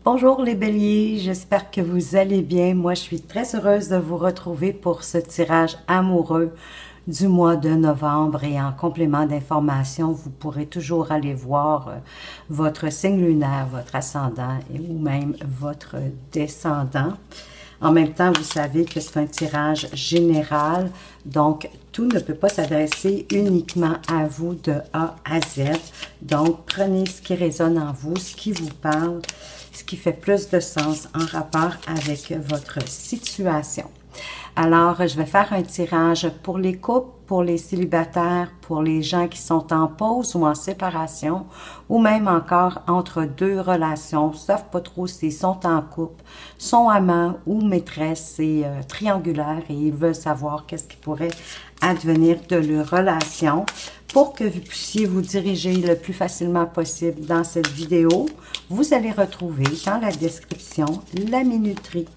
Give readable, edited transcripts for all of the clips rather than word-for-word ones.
Bonjour les béliers, j'espère que vous allez bien. Moi, je suis très heureuse de vous retrouver pour ce tirage amoureux du mois de novembre. Et en complément d'information, vous pourrez toujours aller voir votre signe lunaire, votre ascendant ou même votre descendant. En même temps, vous savez que c'est un tirage général, donc tout ne peut pas s'adresser uniquement à vous de A à Z. Donc, prenez ce qui résonne en vous, ce qui vous parle, ce qui fait plus de sens en rapport avec votre situation. Alors, je vais faire un tirage pour les couples, pour les célibataires, pour les gens qui sont en pause ou en séparation, ou même encore entre deux relations, ne savent pas trop s'ils sont en couple, sont amants ou maîtresses, c'est triangulaire et ils veulent savoir qu'est-ce qui pourrait advenir de leur relation. Pour que vous puissiez vous diriger le plus facilement possible dans cette vidéo, vous allez retrouver dans la description la minuterie.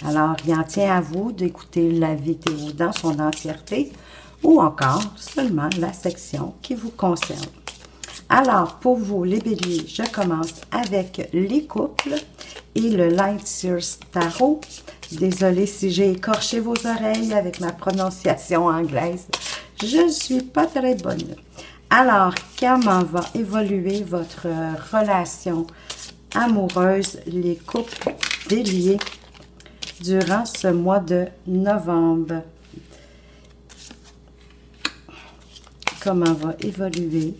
Alors, il en tient à vous d'écouter la vidéo dans son entièreté ou encore seulement la section qui vous concerne. Alors, pour vous, les béliers, je commence avec les couples et le Light Seers Tarot. Désolée si j'ai écorché vos oreilles avec ma prononciation anglaise. Je ne suis pas très bonne. Alors, comment va évoluer votre relation amoureuse, les couples béliers, durant ce mois de novembre? Comment va évoluer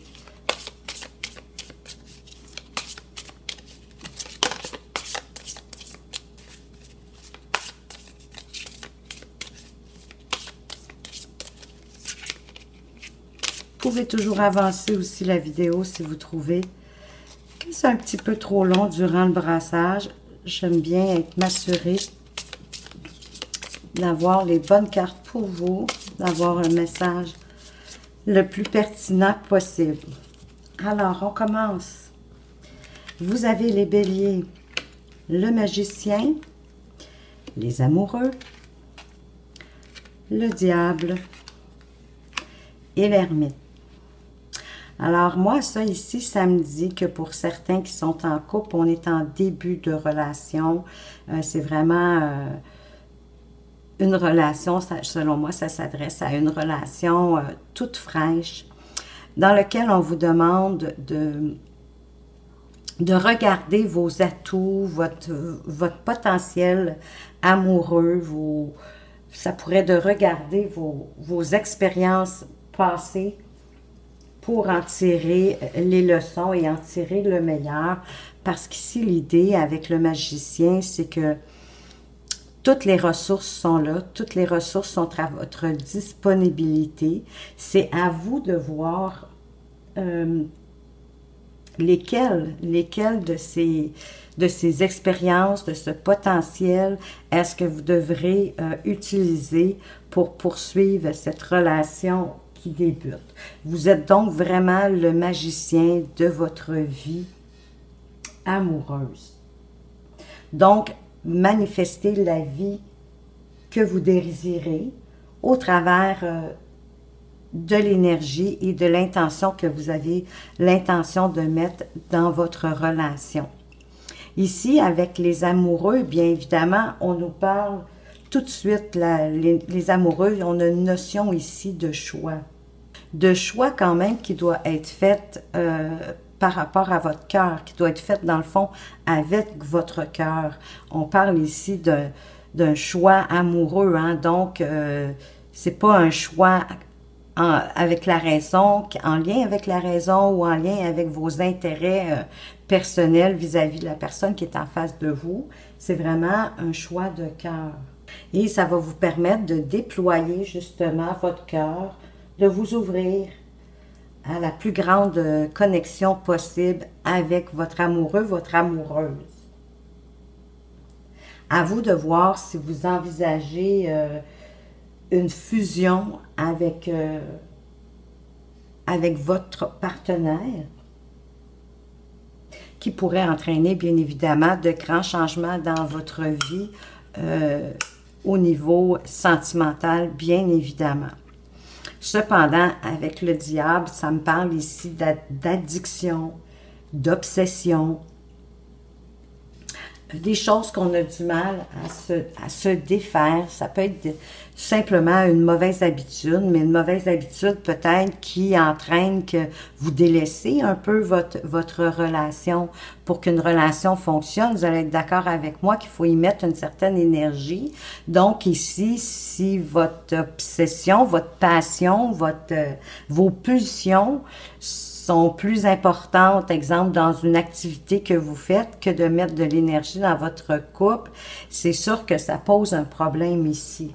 Vous pouvez toujours avancer aussi la vidéo si vous trouvez que c'est un petit peu trop long durant le brassage. J'aime bien m'assurer d'avoir les bonnes cartes pour vous, d'avoir un message le plus pertinent possible. Alors, on commence. Vous avez les béliers, le magicien, les amoureux, le diable et l'ermite. Alors, moi, ça ici, ça me dit que pour certains qui sont en couple, on est en début de relation. C'est vraiment une relation, selon moi, ça s'adresse à une relation toute fraîche, dans laquelle on vous demande de regarder vos atouts, votre potentiel amoureux, ça pourrait de regarder vos expériences passées, pour en tirer les leçons et en tirer le meilleur. Parce qu'ici, l'idée avec le magicien, c'est que toutes les ressources sont là, toutes les ressources sont à votre disponibilité. C'est à vous de voir lesquelles de ces expériences, de ce potentiel, est-ce que vous devrez utiliser pour poursuivre cette relation qui débute. Vous êtes donc vraiment le magicien de votre vie amoureuse. Donc, manifestez la vie que vous désirez au travers de l'énergie et de l'intention que vous avez l'intention de mettre dans votre relation. Ici, avec les amoureux, bien évidemment, on nous parle tout de suite, les amoureux, on a une notion ici de choix. De choix quand même qui doit être fait par rapport à votre cœur, qui doit être fait dans le fond avec votre cœur. On parle ici d'un choix amoureux, hein? Donc c'est pas un choix avec la raison, en lien avec la raison ou en lien avec vos intérêts personnels vis-à-vis de la personne qui est en face de vous. C'est vraiment un choix de cœur. Et ça va vous permettre de déployer justement votre cœur, de vous ouvrir à la plus grande connexion possible avec votre amoureux, votre amoureuse. À vous de voir si vous envisagez une fusion avec votre partenaire qui pourrait entraîner bien évidemment de grands changements dans votre vie au niveau sentimental, bien évidemment. Cependant, avec le diable, ça me parle ici d'addiction, d'obsession, des choses qu'on a du mal à se défaire. Ça peut être simplement une mauvaise habitude, mais une mauvaise habitude peut-être qui entraîne que vous délaissez un peu votre relation. Pour qu'une relation fonctionne, vous allez être d'accord avec moi qu'il faut y mettre une certaine énergie. Donc ici, si votre obsession, votre passion, vos pulsions sont plus importantes, exemple, dans une activité que vous faites, que de mettre de l'énergie dans votre couple, c'est sûr que ça pose un problème ici.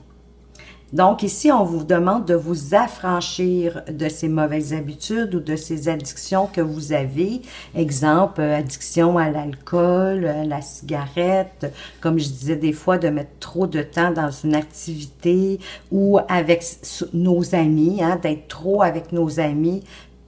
Donc ici, on vous demande de vous affranchir de ces mauvaises habitudes ou de ces addictions que vous avez. Exemple, addiction à l'alcool, à la cigarette, comme je disais des fois, de mettre trop de temps dans une activité ou avec nos amis, hein, d'être trop avec nos amis,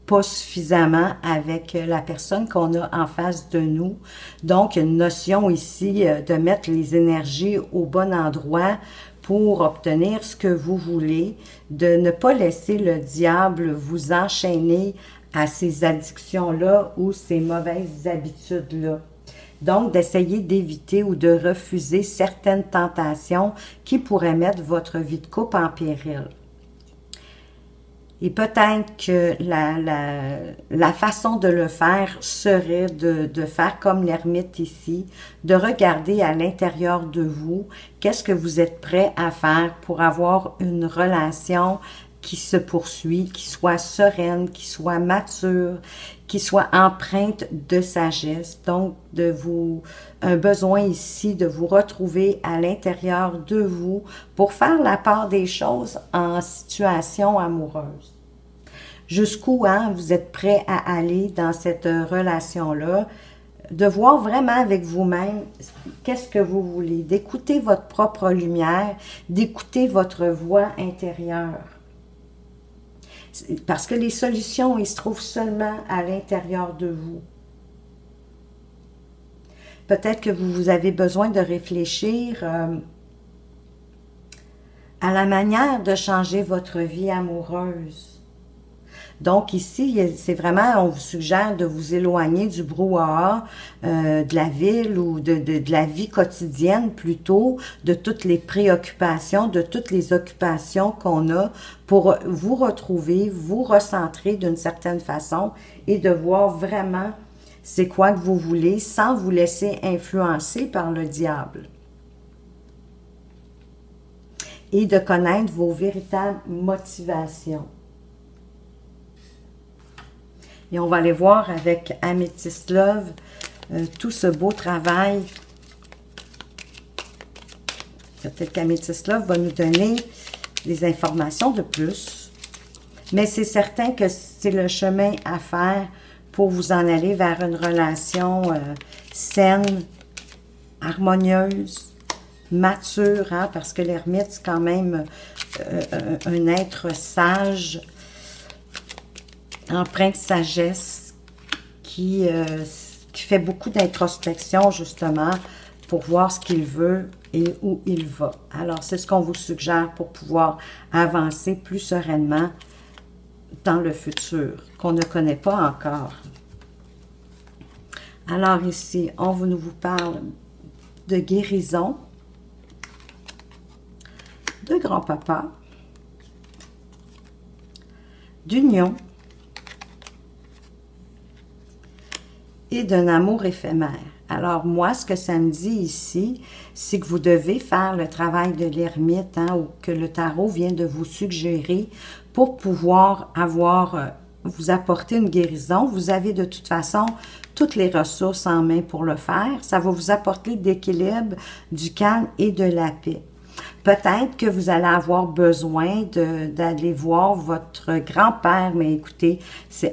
pas suffisamment avec la personne qu'on a en face de nous. Donc, une notion ici de mettre les énergies au bon endroit pour obtenir ce que vous voulez, de ne pas laisser le diable vous enchaîner à ces addictions-là ou ces mauvaises habitudes-là. Donc, d'essayer d'éviter ou de refuser certaines tentations qui pourraient mettre votre vie de couple en péril. Et peut-être que la façon de le faire serait de faire comme l'ermite ici, de regarder à l'intérieur de vous, qu'est-ce que vous êtes prêt à faire pour avoir une relation qui se poursuit, qui soit sereine, qui soit mature, qui soit empreinte de sagesse. Donc, un besoin ici de vous retrouver à l'intérieur de vous pour faire la part des choses en situation amoureuse. Jusqu'où hein, vous êtes prêt à aller dans cette relation-là, de voir vraiment avec vous-même qu'est-ce que vous voulez, d'écouter votre propre lumière, d'écouter votre voix intérieure. Parce que les solutions, ils se trouvent seulement à l'intérieur de vous. Peut-être que vous avez besoin de réfléchir à la manière de changer votre vie amoureuse. Donc ici, c'est vraiment, on vous suggère de vous éloigner du brouhaha de la ville ou de la vie quotidienne plutôt, de toutes les préoccupations, de toutes les occupations qu'on a pour vous retrouver, vous recentrer d'une certaine façon et de voir vraiment c'est quoi que vous voulez sans vous laisser influencer par le diable. Et de connaître vos véritables motivations. Et on va aller voir avec Amethyst Love tout ce beau travail. Peut-être qu'Amethyst Love va nous donner des informations de plus. Mais c'est certain que c'est le chemin à faire pour vous en aller vers une relation saine, harmonieuse, mature, hein, parce que l'ermite, c'est quand même un être sage, empreint de sagesse, qui fait beaucoup d'introspection, justement, pour voir ce qu'il veut et où il va. Alors, c'est ce qu'on vous suggère pour pouvoir avancer plus sereinement dans le futur, qu'on ne connaît pas encore. Alors ici, on vous parle de guérison, de grand-papa, d'union, et d'un amour éphémère. Alors moi, ce que ça me dit ici, c'est que vous devez faire le travail de l'ermite, hein, ou que le tarot vient de vous suggérer pour pouvoir vous apporter une guérison. Vous avez de toute façon toutes les ressources en main pour le faire. Ça va vous apporter de l'équilibre, du calme et de la paix. Peut-être que vous allez avoir besoin d'aller voir votre grand-père, mais écoutez,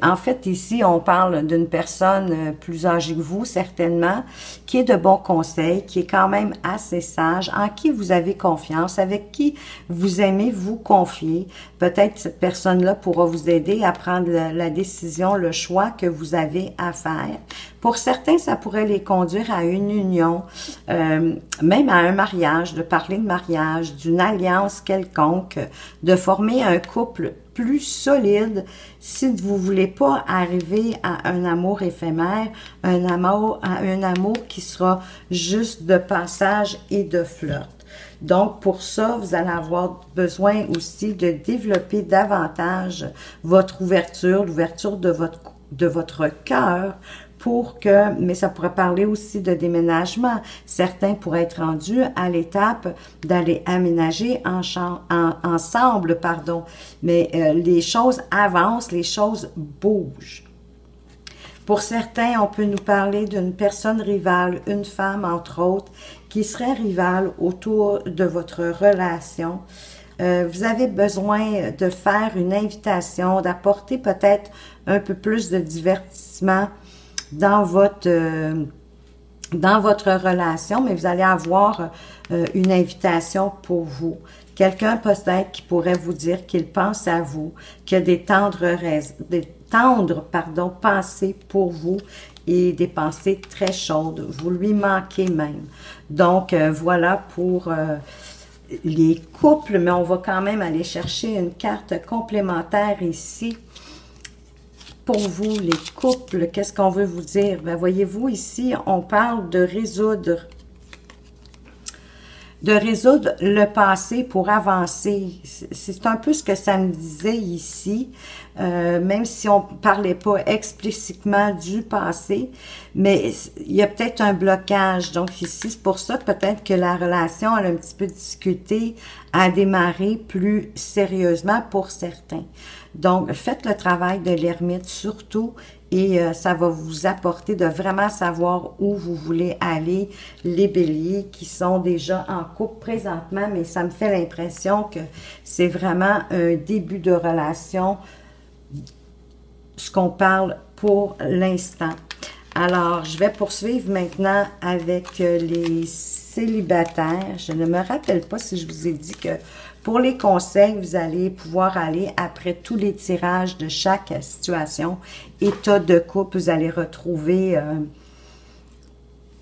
en fait ici, on parle d'une personne plus âgée que vous, certainement, qui est de bons conseils, qui est quand même assez sage, en qui vous avez confiance, avec qui vous aimez vous confier. Peut-être cette personne-là pourra vous aider à prendre la décision, le choix que vous avez à faire. Pour certains, ça pourrait les conduire à une union, même à un mariage, de parler de mariage, d'une alliance quelconque, de former un couple plus solide si vous voulez pas arriver à un amour éphémère, un amour qui sera juste de passage et de flirt. Donc, pour ça, vous allez avoir besoin aussi de développer davantage votre ouverture, l'ouverture de votre cœur, pour que, mais ça pourrait parler aussi de déménagement. Certains pourraient être rendus à l'étape d'aller aménager ensemble, pardon. Mais les choses avancent, les choses bougent. Pour certains, on peut nous parler d'une personne rivale, une femme entre autres, qui serait rivale autour de votre relation. Vous avez besoin de faire une invitation, d'apporter peut-être un peu plus de divertissement dans votre relation, mais vous allez avoir une invitation pour vous. Quelqu'un peut-être qui pourrait vous dire qu'il pense à vous, qu'il y a des tendres pensées pour vous et des pensées très chaudes. Vous lui manquez même. Donc, voilà pour les couples, mais on va quand même aller chercher une carte complémentaire ici. Pour vous, les couples, qu'est-ce qu'on veut vous dire? Ben, voyez-vous, ici, on parle de résoudre le passé pour avancer. C'est un peu ce que ça me disait ici, même si on ne parlait pas explicitement du passé, mais il y a peut-être un blocage. Donc ici, c'est pour ça peut-être que la relation a un petit peu de difficulté à démarrer plus sérieusement pour certains. Donc, faites le travail de l'ermite surtout et ça va vous apporter de vraiment savoir où vous voulez aller, les béliers qui sont déjà en couple présentement, mais ça me fait l'impression que c'est vraiment un début de relation, ce qu'on parle pour l'instant. Alors, je vais poursuivre maintenant avec les célibataires. Je ne me rappelle pas si je vous ai dit que pour les conseils, vous allez pouvoir aller après tous les tirages de chaque situation, état de couple, vous allez retrouver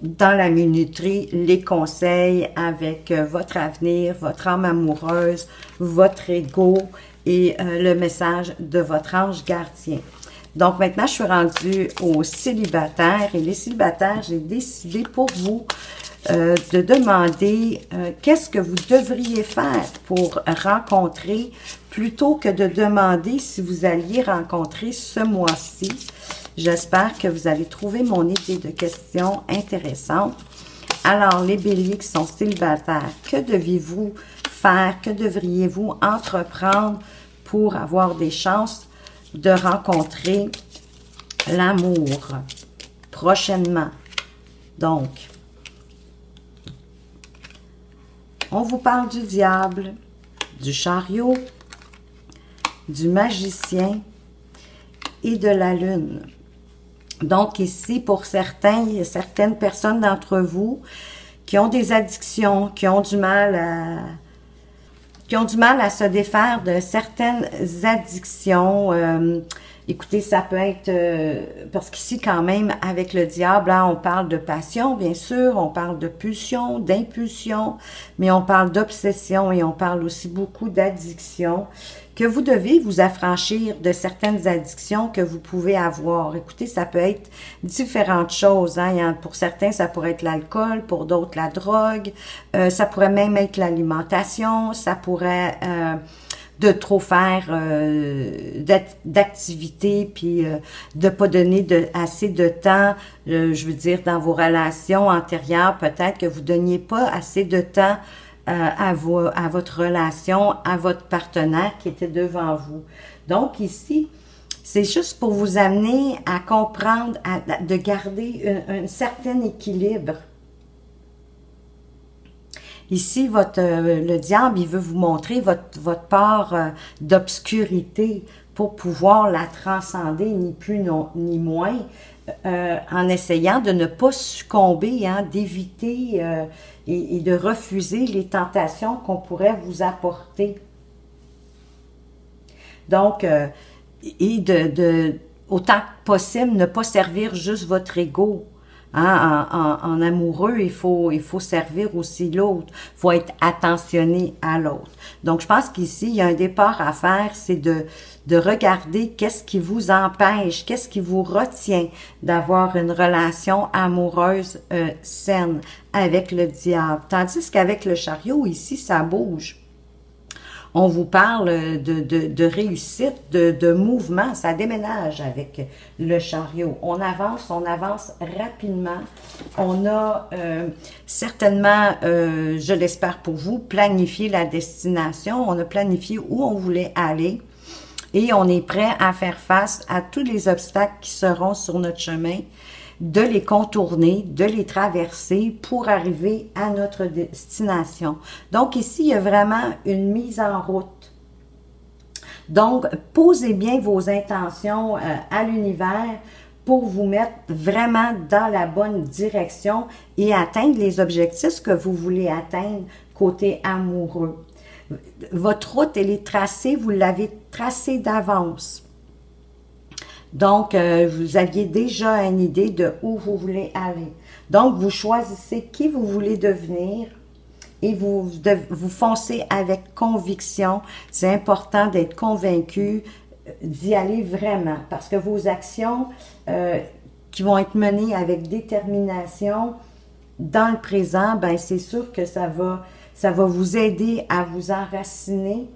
dans la minuterie les conseils avec votre avenir, votre âme amoureuse, votre ego et le message de votre ange gardien. Donc maintenant, je suis rendue aux célibataires et les célibataires, j'ai décidé pour vous de demander qu'est-ce que vous devriez faire pour rencontrer, plutôt que de demander si vous alliez rencontrer ce mois-ci. J'espère que vous allez trouver mon idée de questions intéressante. Alors, les béliers qui sont célibataires, que deviez-vous faire? Que devriez-vous entreprendre pour avoir des chances de rencontrer l'amour prochainement? Donc, on vous parle du diable, du chariot, du magicien et de la lune. Donc ici, pour certains, il y a certaines personnes d'entre vous qui ont des addictions, qui ont du mal à se défaire de certaines addictions. Écoutez, ça peut être, parce qu'ici quand même, avec le diable, hein, on parle de passion, bien sûr, on parle de pulsion, d'impulsion, mais on parle d'obsession et on parle aussi beaucoup d'addiction, que vous devez vous affranchir de certaines addictions que vous pouvez avoir. Écoutez, ça peut être différentes choses, hein. Pour certains, ça pourrait être l'alcool, pour d'autres, la drogue, ça pourrait même être l'alimentation, ça pourrait... de trop faire d'activités, puis de pas donner assez de temps, je veux dire, dans vos relations antérieures, peut-être que vous ne donniez pas assez de temps à votre relation, à votre partenaire qui était devant vous. Donc ici, c'est juste pour vous amener à comprendre, de garder un certain équilibre. Ici, le diable, il veut vous montrer votre part d'obscurité pour pouvoir la transcender, ni plus ni moins, en essayant de ne pas succomber, hein, d'éviter et de refuser les tentations qu'on pourrait vous apporter. Donc, et autant que possible, ne pas servir juste votre ego. Hein, en amoureux, il faut servir aussi l'autre. Il faut être attentionné à l'autre. Donc, je pense qu'ici, il y a un départ à faire, c'est de regarder qu'est-ce qui vous empêche, qu'est-ce qui vous retient d'avoir une relation amoureuse saine avec le diable. Tandis qu'avec le chariot, ici, ça bouge. On vous parle de réussite, de mouvement, ça déménage avec le chariot. On avance rapidement. On a certainement, je l'espère pour vous, planifié la destination. On a planifié où on voulait aller et on est prêt à faire face à tous les obstacles qui seront sur notre chemin, de les contourner, de les traverser pour arriver à notre destination. Donc ici, il y a vraiment une mise en route. Donc, posez bien vos intentions à l'univers pour vous mettre vraiment dans la bonne direction et atteindre les objectifs que vous voulez atteindre côté amoureux. Votre route, elle est tracée, vous l'avez tracée d'avance. Donc, vous aviez déjà une idée de où vous voulez aller. Donc, vous choisissez qui vous voulez devenir et vous foncez avec conviction. C'est important d'être convaincu d'y aller vraiment parce que vos actions qui vont être menées avec détermination dans le présent, ben c'est sûr que ça va vous aider à vous enraciner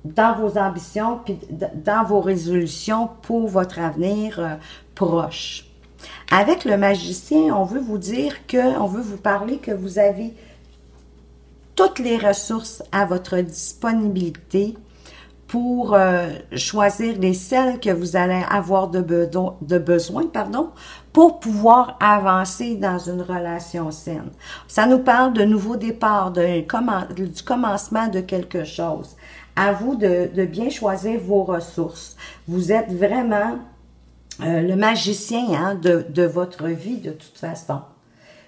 dans vos ambitions, puis dans vos résolutions pour votre avenir proche. Avec le magicien, on veut vous dire on veut vous parler que vous avez toutes les ressources à votre disponibilité pour choisir les celles que vous allez avoir de besoin, pour pouvoir avancer dans une relation saine. Ça nous parle de nouveau départ, du commencement de quelque chose. À vous de bien choisir vos ressources. Vous êtes vraiment le magicien de votre vie de toute façon.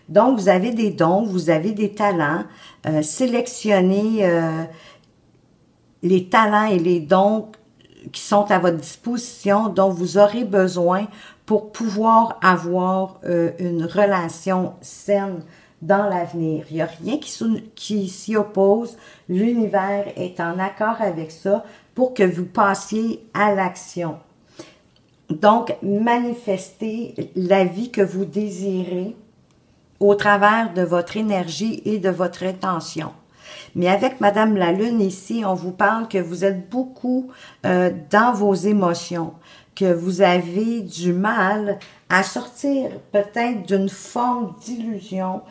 Donc, vous avez des dons, vous avez des talents. Sélectionnez les talents et les dons qui sont à votre disposition, dont vous aurez besoin pour pouvoir avoir une relation saine dans l'avenir. Il n'y a rien qui s'y oppose. L'univers est en accord avec ça pour que vous passiez à l'action. Donc, manifestez la vie que vous désirez au travers de votre énergie et de votre intention. Mais avec Madame la Lune ici, on vous parle que vous êtes beaucoup dans vos émotions, que vous avez du mal à sortir peut-être d'une forme d'illusion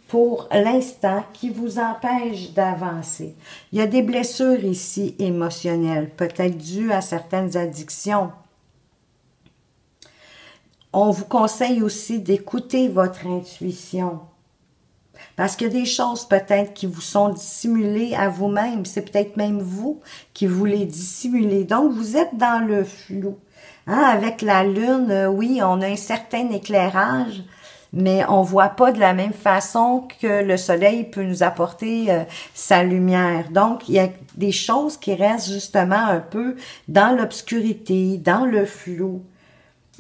pour l'instant qui vous empêche d'avancer. Il y a des blessures ici émotionnelles, peut-être dues à certaines addictions. On vous conseille aussi d'écouter votre intuition. Parce qu'il y a des choses peut-être qui vous sont dissimulées à vous-même. C'est peut-être même vous qui vous les dissimulez. Donc, vous êtes dans le flou. Hein? Avec la Lune, oui, on a un certain éclairage, mais on voit pas de la même façon que le soleil peut nous apporter sa lumière. Donc, il y a des choses qui restent justement un peu dans l'obscurité, dans le flou.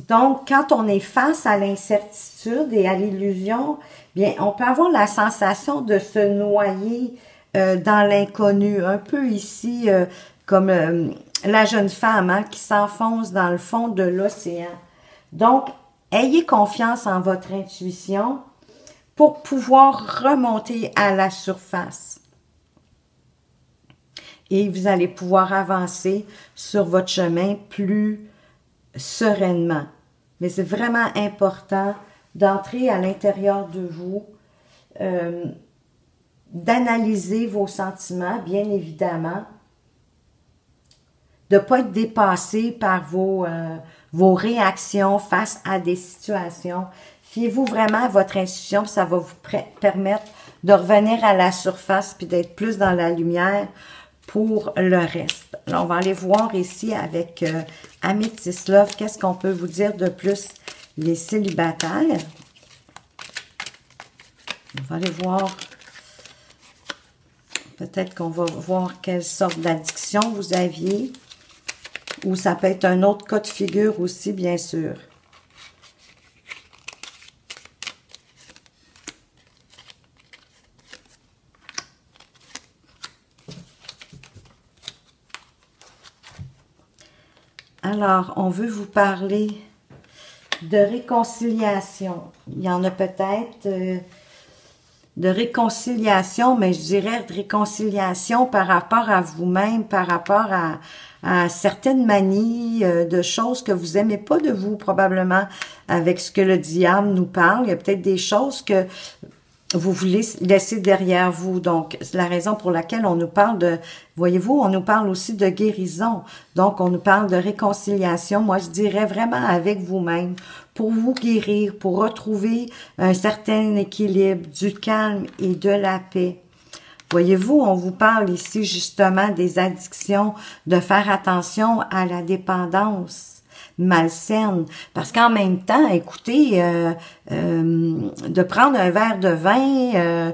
Donc, quand on est face à l'incertitude et à l'illusion, bien, on peut avoir la sensation de se noyer dans l'inconnu, un peu ici comme la jeune femme hein, qui s'enfonce dans le fond de l'océan. Donc, ayez confiance en votre intuition pour pouvoir remonter à la surface. Et vous allez pouvoir avancer sur votre chemin plus sereinement. Mais c'est vraiment important d'entrer à l'intérieur de vous, d'analyser vos sentiments, bien évidemment, de ne pas être dépassé par vos réactions face à des situations. Fiez-vous vraiment à votre intuition, ça va vous permettre de revenir à la surface puis d'être plus dans la lumière pour le reste. Alors, on va aller voir ici avec Amethyst Love, qu'est-ce qu'on peut vous dire de plus, les célibataires. On va aller voir Peut-être qu'on va voir quelle sorte d'addiction vous aviez. Ou ça peut être un autre cas de figure aussi, bien sûr. Alors, on veut vous parler de réconciliation. Il y en a peut-être de réconciliation, mais je dirais de réconciliation par rapport à vous-même, par rapport à certaines manies, de choses que vous aimez pas de vous, probablement, avec ce que le diable nous parle. Il y a peut-être des choses que vous voulez laisser derrière vous. Donc, c'est la raison pour laquelle on nous parle de, voyez-vous, on nous parle aussi de guérison. Donc, on nous parle de réconciliation. Moi, je dirais vraiment avec vous-même, pour vous guérir, pour retrouver un certain équilibre, du calme et de la paix. Voyez-vous, on vous parle ici justement des addictions, de faire attention à la dépendance malsaine. Parce qu'en même temps, écoutez, de prendre un verre de vin,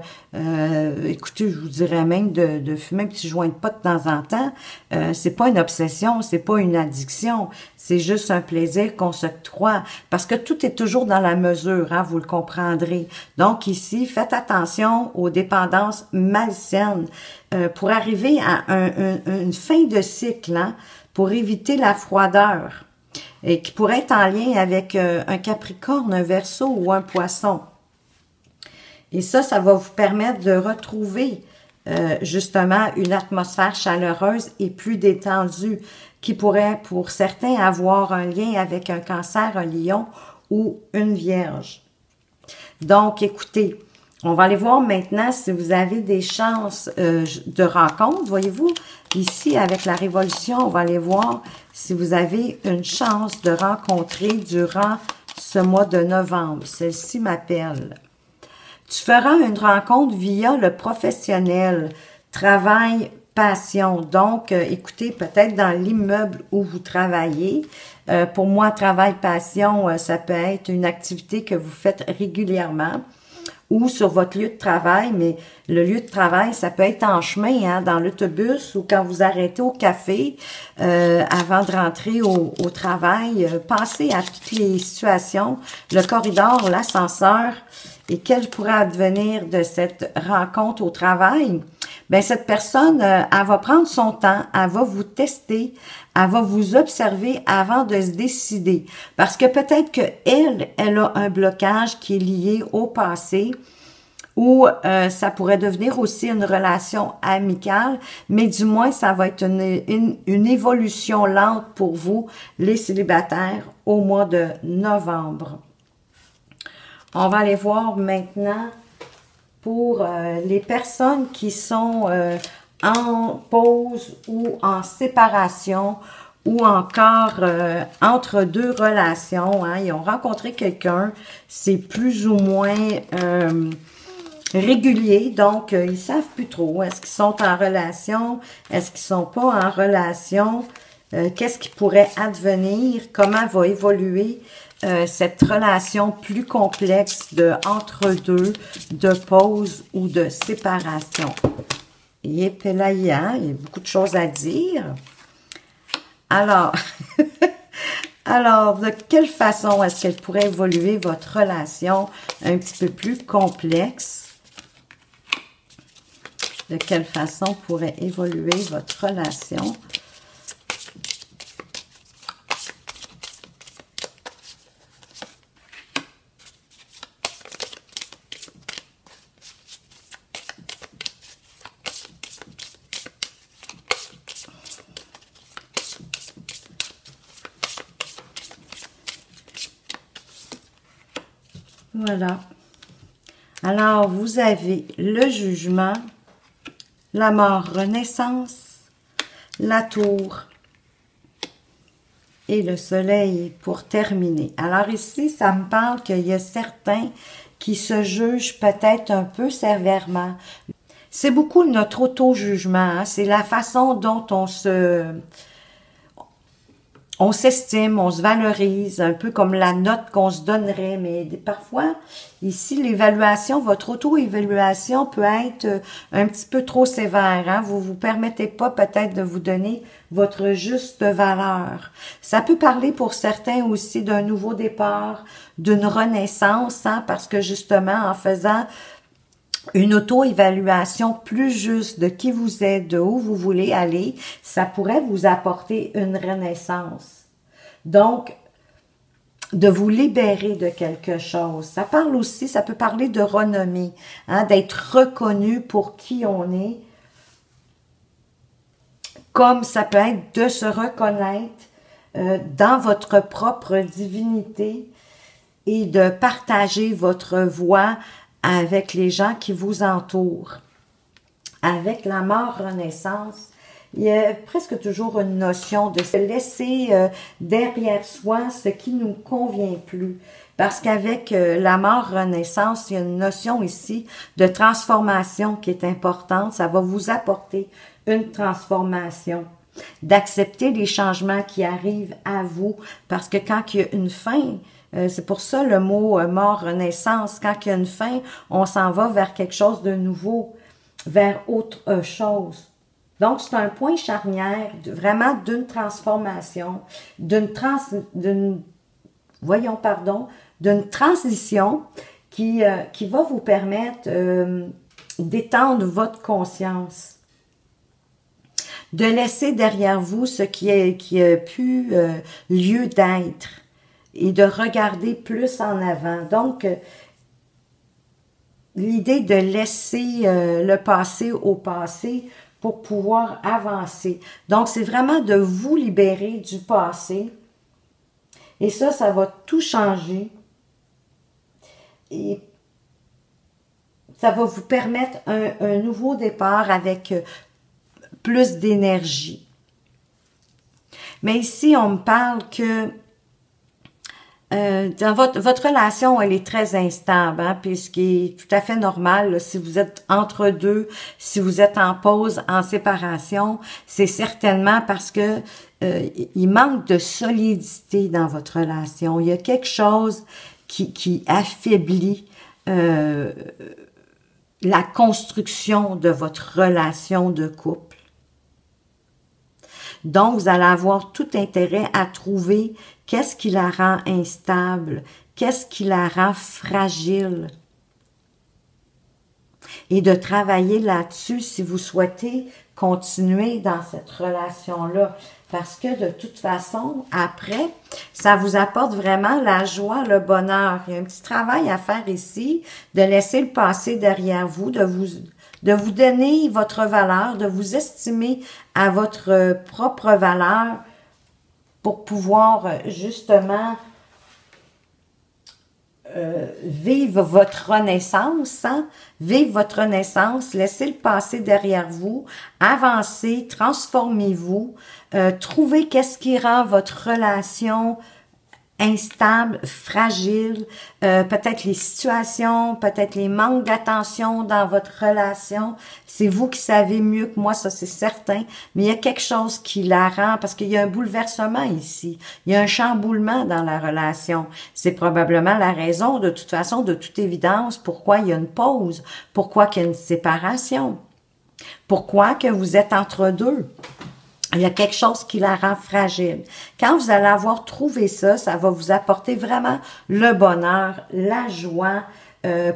écoutez, je vous dirais même de fumer un petit joint de pot de temps en temps, c'est pas une obsession, c'est pas une addiction, c'est juste un plaisir qu'on s'octroie. Parce que tout est toujours dans la mesure, hein, vous le comprendrez. Donc ici, faites attention aux dépendances malsaines pour arriver à une fin de cycle, hein, pour éviter la froideur. Et qui pourrait être en lien avec un Capricorne, un Verseau ou un Poisson. Et ça va vous permettre de retrouver justement une atmosphère chaleureuse et plus détendue qui pourrait pour certains avoir un lien avec un Cancer, un Lion ou une Vierge. Donc, écoutez, on va aller voir maintenant si vous avez des chances de rencontre. Voyez-vous, ici, avec la Révolution, on va aller voir si vous avez une chance de rencontrer durant ce mois de novembre. Celle-ci m'appelle. Tu feras une rencontre via le professionnel, travail, passion. Donc, écoutez, peut-être dans l'immeuble où vous travaillez. Pour moi, travail, passion, ça peut être une activité que vous faites régulièrement ou sur votre lieu de travail, mais le lieu de travail, ça peut être en chemin, hein, dans l'autobus ou quand vous arrêtez au café avant de rentrer au travail. Pensez à toutes les situations, le corridor, l'ascenseur et quel pourrait advenir de cette rencontre au travail. Bien, cette personne, elle va prendre son temps, elle va vous tester, elle va vous observer avant de se décider. Parce que peut-être qu'elle a un blocage qui est lié au passé ou ça pourrait devenir aussi une relation amicale, mais du moins, ça va être une évolution lente pour vous, les célibataires, au mois de novembre. On va aller voir maintenant pour les personnes qui sont en pause ou en séparation ou encore entre deux relations. Hein, ils ont rencontré quelqu'un, c'est plus ou moins régulier, donc ils savent plus trop. Est-ce qu'ils sont en relation? Est-ce qu'ils sont pas en relation? Qu'est-ce qui pourrait advenir? Comment va évoluer cette relation plus complexe de entre-deux, de pause ou de séparation? Et puis là, il y a beaucoup de choses à dire. Alors, alors, de quelle façon est-ce qu'elle pourrait évoluer votre relation un petit peu plus complexe? De quelle façon pourrait évoluer votre relation? Voilà. Alors, vous avez le jugement, la mort, renaissance, la tour et le soleil pour terminer. Alors ici, ça me parle qu'il y a certains qui se jugent peut-être un peu sévèrement. C'est beaucoup notre auto-jugement, hein? C'est la façon dont on s'estime, on se valorise, un peu comme la note qu'on se donnerait, mais parfois, ici, l'évaluation, votre auto-évaluation peut être un petit peu trop sévère. Hein? Vous vous permettez pas peut-être de vous donner votre juste valeur. Ça peut parler pour certains aussi d'un nouveau départ, d'une renaissance, hein? Parce que justement, en faisant une auto-évaluation plus juste de qui vous êtes, de où vous voulez aller, ça pourrait vous apporter une renaissance. Donc, de vous libérer de quelque chose. Ça parle aussi, ça peut parler de renommée, hein, d'être reconnu pour qui on est, comme ça peut être de se reconnaître dans votre propre divinité et de partager votre voix avec les gens qui vous entourent. Avec la mort-renaissance, il y a presque toujours une notion de se laisser derrière soi ce qui ne nous convient plus. Parce qu'avec la mort-renaissance, il y a une notion ici de transformation qui est importante. Ça va vous apporter une transformation, d'accepter les changements qui arrivent à vous. Parce que quand il y a une fin, c'est pour ça le mot mort-renaissance. Quand il y a une fin, on s'en va vers quelque chose de nouveau, vers autre chose. Donc, c'est un point charnière, vraiment d'une transformation, d'une transition qui va vous permettre d'étendre votre conscience, de laisser derrière vous ce qui a pu lieu d'être, et de regarder plus en avant. Donc, l'idée de laisser le passé au passé pour pouvoir avancer. Donc, c'est vraiment de vous libérer du passé. Et ça va tout changer. Et ça va vous permettre un nouveau départ avec plus d'énergie. Mais ici, on me parle que dans votre relation, elle est très instable, hein, puis ce qui est tout à fait normal, là, si vous êtes entre deux, si vous êtes en pause, en séparation, c'est certainement parce que il manque de solidité dans votre relation. Il y a quelque chose qui affaiblit la construction de votre relation de couple. Donc, vous allez avoir tout intérêt à trouver qu'est-ce qui la rend instable, qu'est-ce qui la rend fragile. Et de travailler là-dessus si vous souhaitez continuer dans cette relation-là. Parce que de toute façon, après, ça vous apporte vraiment la joie, le bonheur. Il y a un petit travail à faire ici, de laisser le passé derrière vous, de vous donner votre valeur, de vous estimer à votre propre valeur pour pouvoir justement vivre votre renaissance, hein? Vivre votre renaissance, laissez le passé derrière vous, avancez, transformez-vous, trouvez qu'est-ce qui rend votre relation instable, fragile, peut-être les situations, peut-être les manques d'attention dans votre relation. C'est vous qui savez mieux que moi, ça c'est certain, mais il y a quelque chose qui la rend, parce qu'il y a un bouleversement ici, il y a un chamboulement dans la relation. C'est probablement la raison, de toute façon, de toute évidence, pourquoi il y a une pause, pourquoi qu'il y a une séparation, pourquoi que vous êtes entre deux. Il y a quelque chose qui la rend fragile. Quand vous allez avoir trouvé ça, ça va vous apporter vraiment le bonheur, la joie.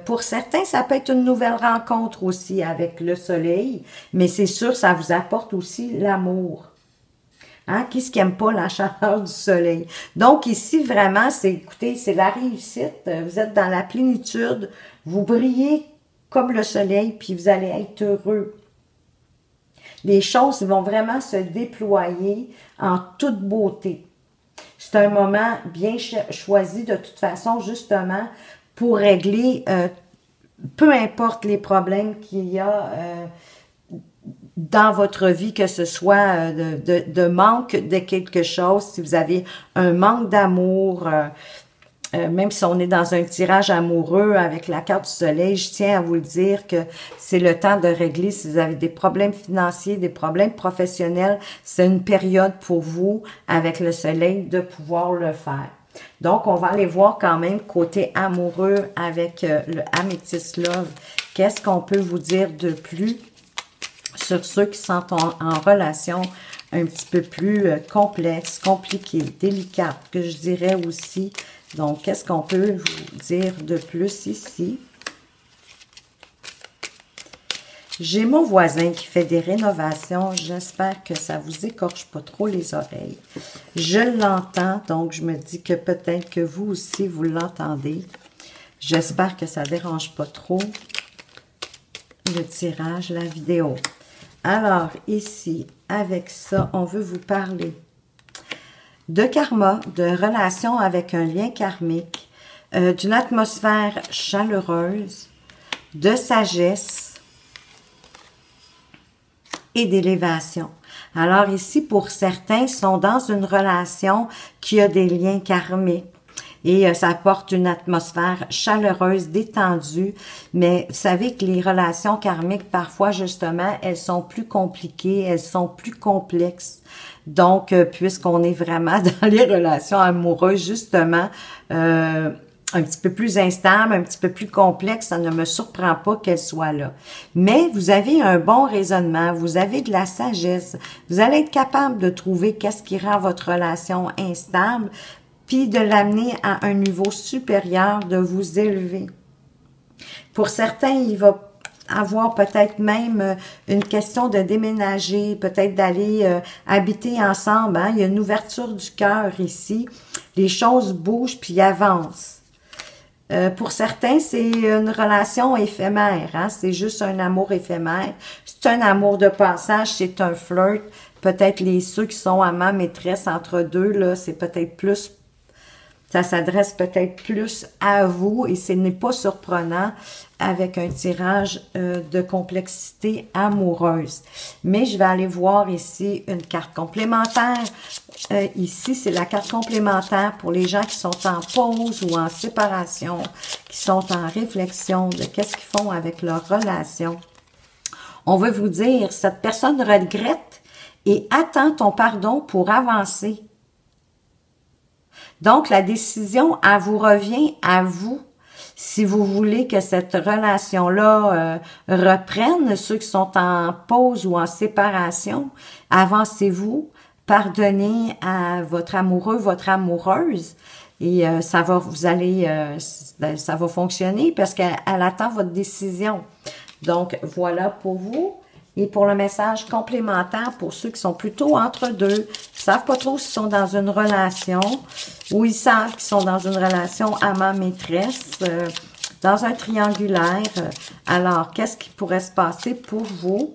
Pour certains, ça peut être une nouvelle rencontre aussi avec le soleil, mais c'est sûr, ça vous apporte aussi l'amour. Hein? Qui est-ce qui n'aime pas la chaleur du soleil? Donc ici, vraiment, écoutez, c'est la réussite. Vous êtes dans la plénitude, vous brillez comme le soleil, puis vous allez être heureux. Les choses vont vraiment se déployer en toute beauté. C'est un moment bien choisi de toute façon, justement, pour régler peu importe les problèmes qu'il y a dans votre vie, que ce soit de manque de quelque chose, si vous avez un manque d'amour, même si on est dans un tirage amoureux avec la carte du soleil, je tiens à vous le dire que c'est le temps de régler. Si vous avez des problèmes financiers, des problèmes professionnels, c'est une période pour vous, avec le soleil, de pouvoir le faire. Donc, on va aller voir quand même côté amoureux avec le Amethyst Love. Qu'est-ce qu'on peut vous dire de plus sur ceux qui sont en relation un petit peu plus complexe, compliquée, délicate, que je dirais aussi. Donc, qu'est-ce qu'on peut vous dire de plus ici? J'ai mon voisin qui fait des rénovations. J'espère que ça vous écorche pas trop les oreilles. Je l'entends, donc je me dis que peut-être que vous aussi, vous l'entendez. J'espère que ça ne dérange pas trop le tirage, la vidéo. Alors, ici, avec ça, on veut vous parler de karma, de relation avec un lien karmique, d'une atmosphère chaleureuse, de sagesse et d'élévation. Alors ici, pour certains, sont dans une relation qui a des liens karmiques. Et ça apporte une atmosphère chaleureuse, détendue. Mais vous savez que les relations karmiques, parfois, justement, elles sont plus compliquées, elles sont plus complexes. Donc, puisqu'on est vraiment dans les relations amoureuses, justement, un petit peu plus instable, un petit peu plus complexe, ça ne me surprend pas qu'elle soit là. Mais vous avez un bon raisonnement, vous avez de la sagesse, vous allez être capable de trouver qu'est-ce qui rend votre relation instable, puis de l'amener à un niveau supérieur, de vous élever. Pour certains, il va avoir peut-être même une question de déménager, peut-être d'aller habiter ensemble. Hein? Il y a une ouverture du cœur ici. Les choses bougent puis avancent. Pour certains, c'est une relation éphémère. Hein? C'est juste un amour éphémère. C'est un amour de passage, c'est un flirt. Peut-être ceux qui sont amants, maîtresse entre deux, là, c'est peut-être plus... Ça s'adresse peut-être plus à vous et ce n'est pas surprenant avec un tirage de complexité amoureuse. Mais je vais aller voir ici une carte complémentaire. Ici, c'est la carte complémentaire pour les gens qui sont en pause ou en séparation, qui sont en réflexion de qu'est-ce qu'ils font avec leur relation. On veut vous dire, cette personne regrette et attend ton pardon pour avancer. Donc, la décision, elle vous revient à vous. Si vous voulez que cette relation-là reprenne, ceux qui sont en pause ou en séparation, avancez-vous, pardonnez à votre amoureux, votre amoureuse, et ça va, ça va fonctionner parce qu'elle attend votre décision. Donc, voilà pour vous. Et pour le message complémentaire, pour ceux qui sont plutôt entre deux, ils ne savent pas trop s'ils sont dans une relation ou ils savent qu'ils sont dans une relation amant-maîtresse, dans un triangulaire. Alors, qu'est-ce qui pourrait se passer pour vous?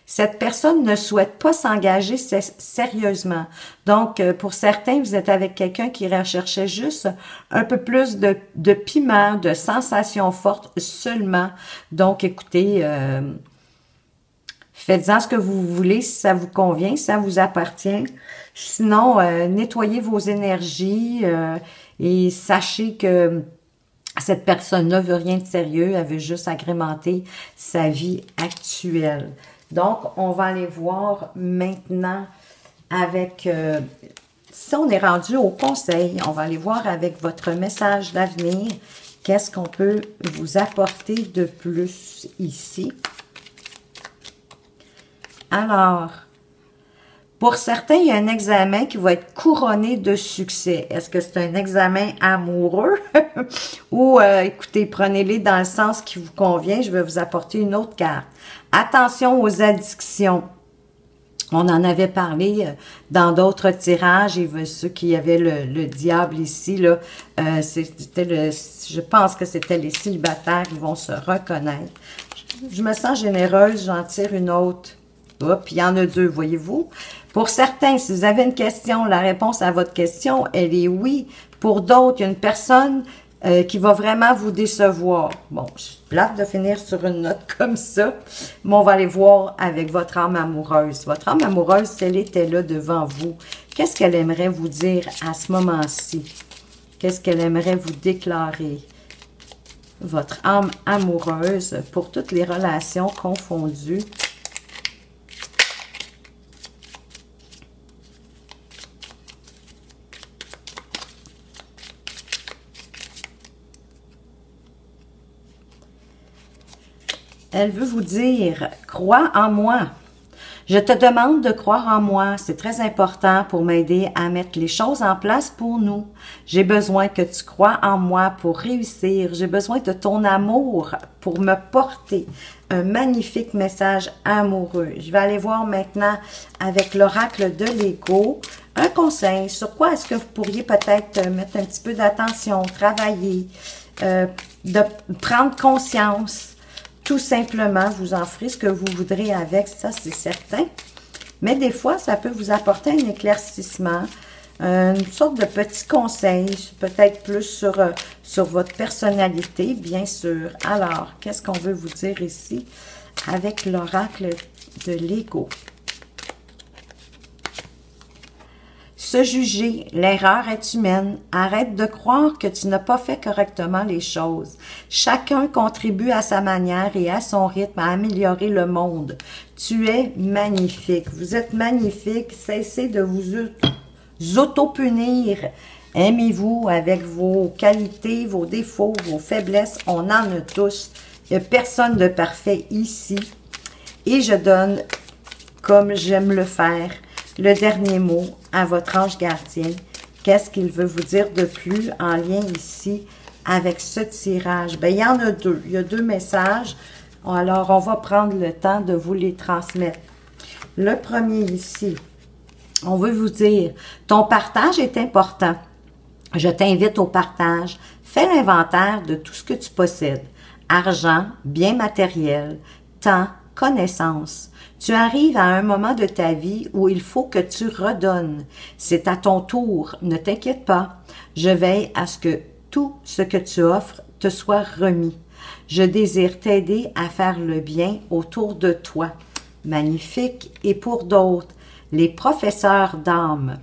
Cette personne ne souhaite pas s'engager sérieusement. Donc, pour certains, vous êtes avec quelqu'un qui recherchait juste un peu plus de piment, de sensations fortes seulement. Donc, écoutez... faites-en ce que vous voulez, si ça vous convient, si ça vous appartient. Sinon, nettoyez vos énergies et sachez que cette personne-là veut rien de sérieux, elle veut juste agrémenter sa vie actuelle. Donc, on va aller voir maintenant avec... si on est rendu au conseil, on va aller voir avec votre message d'avenir, qu'est-ce qu'on peut vous apporter de plus ici. Alors, pour certains, il y a un examen qui va être couronné de succès. Est-ce que c'est un examen amoureux? Ou, écoutez, prenez-les dans le sens qui vous convient. Je vais vous apporter une autre carte. Attention aux addictions. On en avait parlé dans d'autres tirages. Et ceux qui avaient le diable ici, là, je pense que c'était les célibataires qui vont se reconnaître. Je me sens généreuse, j'en tire une autre. Hop, il y en a deux, voyez-vous. Pour certains, si vous avez une question, la réponse à votre question, elle est oui. Pour d'autres, il y a une personne qui va vraiment vous décevoir. Bon, je suis plate de finir sur une note comme ça, mais on va aller voir avec votre âme amoureuse. Votre âme amoureuse, si elle était là devant vous, qu'est-ce qu'elle aimerait vous dire à ce moment-ci? Qu'est-ce qu'elle aimerait vous déclarer? Votre âme amoureuse pour toutes les relations confondues. Elle veut vous dire, crois en moi. Je te demande de croire en moi. C'est très important pour m'aider à mettre les choses en place pour nous. J'ai besoin que tu crois en moi pour réussir. J'ai besoin de ton amour pour me porter un magnifique message amoureux. Je vais aller voir maintenant avec l'oracle de l'ego un conseil sur quoi est-ce que vous pourriez peut-être mettre un petit peu d'attention, travailler, de prendre conscience. Tout simplement, vous en ferez ce que vous voudrez avec, ça c'est certain. Mais des fois, ça peut vous apporter un éclaircissement, une sorte de petit conseil, peut-être plus sur votre personnalité, bien sûr. Alors, qu'est-ce qu'on veut vous dire ici avec l'oracle de l'ego? Se juger, l'erreur est humaine. Arrête de croire que tu n'as pas fait correctement les choses. Chacun contribue à sa manière et à son rythme à améliorer le monde. Tu es magnifique. Vous êtes magnifique. Cessez de vous auto-punir. Aimez-vous avec vos qualités, vos défauts, vos faiblesses. On en a tous. Il n'y a personne de parfait ici. Et je donne, comme j'aime le faire, le dernier mot à votre ange gardien. Qu'est-ce qu'il veut vous dire de plus en lien ici avec ce tirage? Bien, il y en a deux. Il y a deux messages. Alors, on va prendre le temps de vous les transmettre. Le premier ici, on veut vous dire, ton partage est important. Je t'invite au partage. Fais l'inventaire de tout ce que tu possèdes. Argent, biens matériels, temps, connaissances. Tu arrives à un moment de ta vie où il faut que tu redonnes. C'est à ton tour, ne t'inquiète pas. Je veille à ce que tout ce que tu offres te soit remis. Je désire t'aider à faire le bien autour de toi. Magnifique. Et pour d'autres, les professeurs d'âme.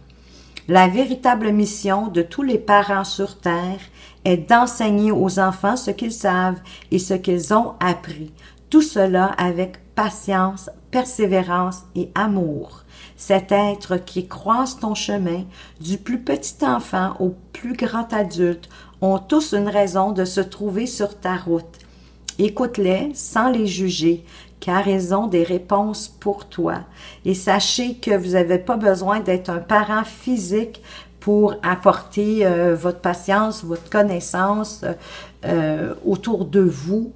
La véritable mission de tous les parents sur Terre est d'enseigner aux enfants ce qu'ils savent et ce qu'ils ont appris. Tout cela avec patience, persévérance et amour. Cet être qui croise ton chemin, du plus petit enfant au plus grand adulte, ont tous une raison de se trouver sur ta route. Écoute-les sans les juger, car ils ont des réponses pour toi. Et sachez que vous n'avez pas besoin d'être un parent physique pour apporter votre patience, votre connaissance autour de vous.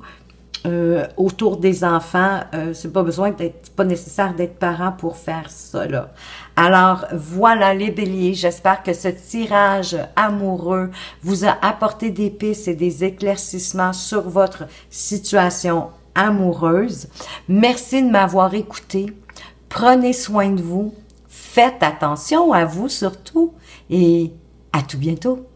Autour des enfants, c'est pas nécessaire d'être parent pour faire ça, là. Alors, voilà les béliers. J'espère que ce tirage amoureux vous a apporté des pistes et des éclaircissements sur votre situation amoureuse. Merci de m'avoir écouté. Prenez soin de vous. Faites attention à vous surtout et à tout bientôt.